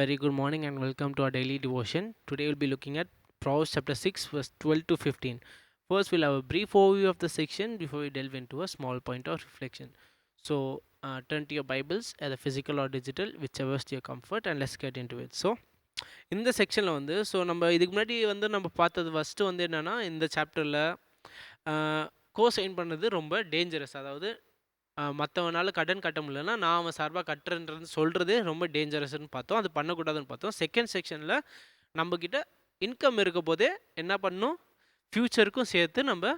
Very good morning and welcome to our daily devotion. Today we'll be looking at Proverbs chapter 6, verse 12 to 15. First, we'll have a brief overview of the section before we delve into a small point of reflection. So, turn to your Bibles, either physical or digital, whichever is to your comfort, and let's get into it. So, இந்த செக்ஷனில் நம்ம இதுக்கு முன்னாடி நம்ம பார்த்தது first என்னென்னா இந்த சாப்டரில் கோசைன் பண்ணது ரொம்ப டேஞ்சரஸ். அதாவது மற்றவனால கடன் கட்ட முடியலன்னா நான் அவன் சார்பாக கட்டுறேன்றது சொல்கிறதே ரொம்ப டேஞ்சரஸ்ன்னு பார்த்தோம். அது பண்ணக்கூடாதுன்னு பார்த்தோம். செகண்ட் செக்ஷனில் நம்மக்கிட்ட இன்கம் இருக்க போதே என்ன பண்ணணும், ஃப்யூச்சருக்கும் சேர்த்து நம்ம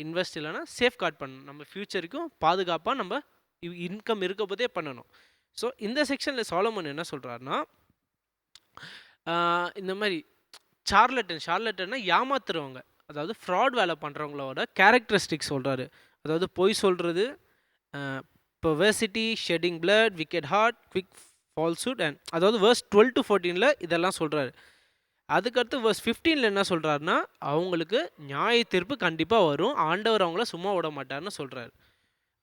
இன்வெஸ்ட் இல்லைனா சேஃப் கார்ட் பண்ணணும். நம்ம ஃப்யூச்சருக்கும் பாதுகாப்பாக நம்ம இன்கம் இருக்க போதே பண்ணணும். ஸோ இந்த செக்ஷனில் சாலமன் என்ன சொல்கிறாருன்னா, இந்த மாதிரி ஷார்லட்டன்னா ஏமாத்துறவங்க, அதாவது ஃப்ராட் வேலை பண்ணுறவங்களோட கேரக்டரிஸ்டிக்ஸ் சொல்கிறாரு. அதாவது பொய் சொல்கிறது, perversity, shedding blood, wicked heart, quick falsehood and அதாவது verse 12 to 14ல இதெல்லாம் சொல்கிறாரு. அதுக்கடுத்து verse 15ல என்ன சொல்கிறாருன்னா, அவங்களுக்கு நியாய தீர்ப்பு கண்டிப்பாக வரும், ஆண்டவர் அவங்கள சும்மா விட மாட்டார்னு சொல்கிறாரு.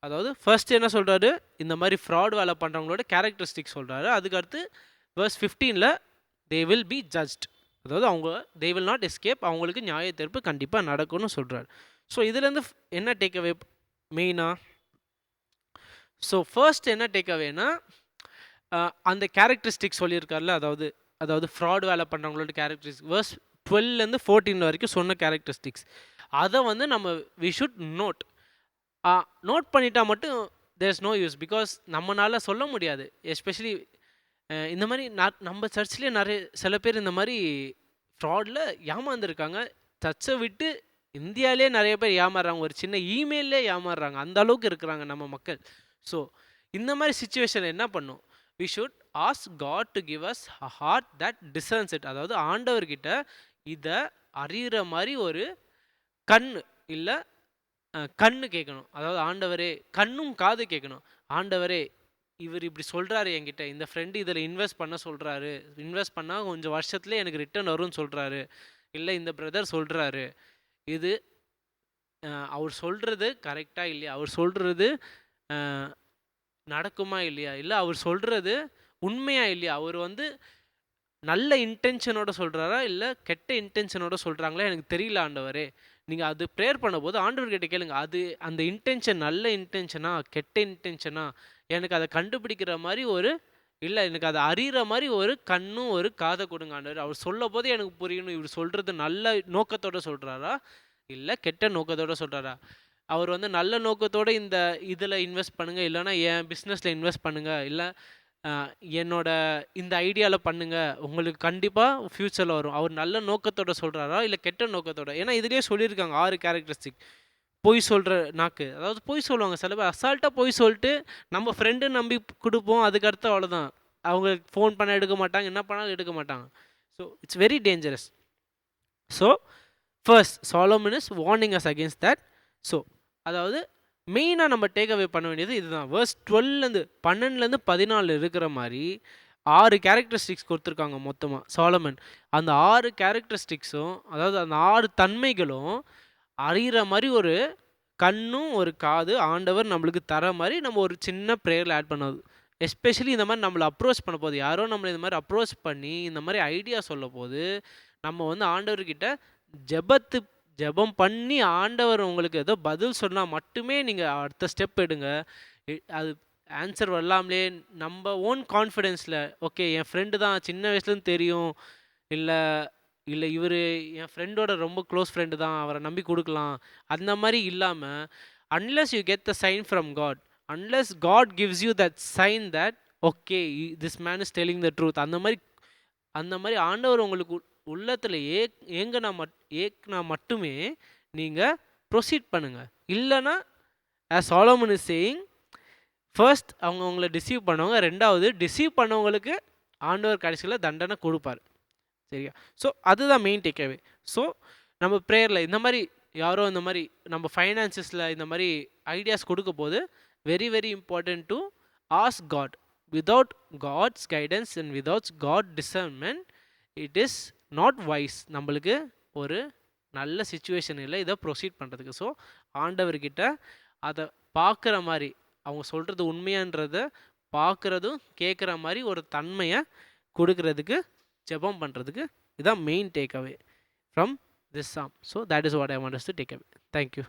அதாவது ஃபர்ஸ்ட் என்ன சொல்கிறாரு, இந்த மாதிரி ஃப்ராட் வேலை பண்ணுறவங்களோட கேரக்டரிஸ்டிக் சொல்கிறாரு. அதுக்கடுத்து verse 15ல they will be judged, அதாவது அவங்க they will not escape, அவங்களுக்கு நியாய தீர்ப்பு கண்டிப்பாக நடக்கும்னு சொல்கிறாரு. ஸோ இதுலேருந்து என்ன டேக்அவே மெயினாக, ஸோ ஃபர்ஸ்ட் என்ன டேக்அவேனா, அந்த கேரக்டரிஸ்டிக் சொல்லியிருக்காருல, அதாவது ஃப்ராட் வேலை பண்ணுறவங்களோட கேரக்டரிஸ்டிக் வேர்ஸ் 12லேருந்து 14 வரைக்கும் சொன்ன கேரக்டரிஸ்டிக்ஸ், அதை நம்ம வி ஷுட் நோட் பண்ணிட்டா மட்டும் there is no use. Because நம்மளால் சொல்ல முடியாது. எஸ்பெஷலி இந்த மாதிரி நம்ம சர்ச்லேயே சில பேர் இந்த மாதிரி ஃப்ராடில் ஏமாந்துருக்காங்க. சர்ச்சை விட்டு இந்தியாவிலே நிறைய பேர் ஏமாறுறாங்க, ஒரு சின்ன இமெயிலே ஏமாறுறாங்க, அந்த அளவுக்கு இருக்கிறாங்க நம்ம மக்கள். ஸோ இந்த மாதிரி சுச்சுவேஷனில் என்ன பண்ணும், we should ask God to give us a heart that discerns it. அதாவது ஆண்டவர்கிட்ட இதை அறிகிற மாதிரி ஒரு கண்ணு கேட்கணும். அதாவது ஆண்டவரே, கண்ணும் காது கேட்கணும். ஆண்டவரே, இவர் இப்படி சொல்கிறாரு என்கிட்ட, இந்த ஃப்ரெண்டு இதில் இன்வெஸ்ட் பண்ண சொல்கிறாரு, இன்வெஸ்ட் பண்ணால் கொஞ்சம் வருஷத்துலேயே எனக்கு ரிட்டர்ன் வரும்னு சொல்கிறாரு, இல்லை இந்த பிரதர் சொல்கிறாரு, இது அவர் சொல்கிறது கரெக்டாக இல்லையா, அவர் சொல்கிறது நடக்குமா இல்லையா, இல்லை அவர் சொல்கிறது உண்மையா இல்லையா, அவர் நல்ல இன்டென்ஷனோட சொல்கிறாரா இல்லை கெட்ட இன்டென்ஷனோட சொல்கிறாங்களா எனக்கு தெரியல ஆண்டவரே. நீங்கள் அது ப்ரேயர் பண்ணும்போது ஆண்டவர்கிட்ட கேளுங்க, அந்த இன்டென்ஷன் நல்ல இன்டென்ஷனா கெட்ட இன்டென்ஷனா, எனக்கு அதை கண்டுபிடிக்கிற மாதிரி இல்லை எனக்கு அதை அறிகிற மாதிரி ஒரு கண்ணும் ஒரு காதை கொடுங்க ஆண்டவர். அவர் சொல்ல போதே எனக்கு புரியணும், இவர் சொல்கிறது நல்ல நோக்கத்தோடு சொல்கிறாரா இல்லை கெட்ட நோக்கத்தோடு சொல்கிறாரா. அவர் நல்ல நோக்கத்தோடு இந்த இதில் இன்வெஸ்ட் பண்ணுங்கள், இல்லைனா என் பிஸ்னஸில் இன்வெஸ்ட் பண்ணுங்கள், இல்லை என்னோட இந்த ஐடியாவில் பண்ணுங்கள், உங்களுக்கு கண்டிப்பாக ஃப்யூச்சரில் வரும். அவர் நல்ல நோக்கத்தோடு சொல்கிறாரா இல்லை கெட்ட நோக்கத்தோட. ஏன்னா இதுலேயே சொல்லியிருக்காங்க 6 கேரக்டரிஸ்டிக். பொய் சொல்கிற நாக்கு, அதாவது பொய் சொல்லுவாங்க சில பேர், அசால்ட்டாக பொய் சொல்லிட்டு நம்ம ஃப்ரெண்டு நம்பி கொடுப்போம், அதுக்கடுத்து அவ்வளோதான், அவங்க ஃபோன் பண்ண எடுக்க மாட்டாங்க, என்ன பண்ணாலும் எடுக்க மாட்டாங்க. So it's very dangerous. So first Solomon is warning as against that. So அதாவது மெயினாக நம்ம டேக் அவே பண்ண வேண்டியது இதுதான். வேர்ஸ் 12லேருந்து 14 இருக்கிற மாதிரி 6 கேரக்டரிஸ்டிக்ஸ் கொடுத்துருக்காங்க மொத்தமாக சாலமன். அந்த 6 கேரக்டரிஸ்டிக்ஸும், அதாவது அந்த 6 தன்மைகளும் அறிகிற மாதிரி ஒரு கண்ணும் ஒரு காது ஆண்டவர் நம்மளுக்கு தர மாதிரி நம்ம ஒரு சின்ன ப்ரேயரில் ஆட் பண்ணது. எஸ்பெஷலி இந்த மாதிரி நம்மளை அப்ரோச் பண்ண போது, யாரோ நம்மளை இந்த மாதிரி அப்ரோச் பண்ணி இந்த மாதிரி ஐடியா சொல்ல போது, நம்ம ஆண்டவர்கிட்ட ஜெபம் பண்ணி ஆண்டவர் உங்களுக்கு ஏதோ பதில் சொன்னால் மட்டுமே நீங்கள் அடுத்த ஸ்டெப் எடுங்க. அது ஆன்சர் வரலாமலே நம்ம ஓன் கான்ஃபிடென்ஸில், ஓகே என் ஃப்ரெண்டு தான் சின்ன வயசுலேருந்து தெரியும், இல்லை இவர் என் ஃப்ரெண்டோட ரொம்ப க்ளோஸ் ஃப்ரெண்டு தான், அவரை நம்பி கொடுக்கலாம், அந்த மாதிரி இல்லாமல், unless you get the sign from God, unless God gives you that sign that okay this man is telling the truth, அந்த மாதிரி ஆண்டவர் உங்களுக்கு உள்ளத்தில் ஏக்குனா மட்டுமே நீங்கள் ப்ரொசீட் பண்ணுங்கள். இல்லைன்னா as Solomon is saying, first அவங்க உங்களை டிசீவ் பண்ணவங்க, ரெண்டாவது டிசீவ் பண்ணவங்களுக்கு ஆண்டவர் கடைசியில் தண்டனை கொடுப்பார். சரியா? ஸோ அதுதான் மெயின் டேக்அவே. ஸோ நம்ம ப்ரேயரில் இந்த மாதிரி யாரோ இந்த மாதிரி நம்ம ஃபைனான்சஸில் இந்த மாதிரி ஐடியாஸ் கொடுக்க போது very very important to ask God. Without God's guidance and without God discernment it is not wise. நம்மளுக்கு ஒரு நல்ல சுச்சுவேஷன் இல்லை இதை ப்ரொசீட் பண்ணுறதுக்கு. ஸோ ஆண்டவர்கிட்ட அதை பார்க்குற மாதிரி, அவங்க சொல்கிறது உண்மையான்றதை பார்க்குறதும் கேட்குற மாதிரி ஒரு தன்மையை கொடுக்கறதுக்கு, ஜெபம் பண்ணுறதுக்கு இதான் main take away from this Sam. So that is what I want us to take away. Thank you.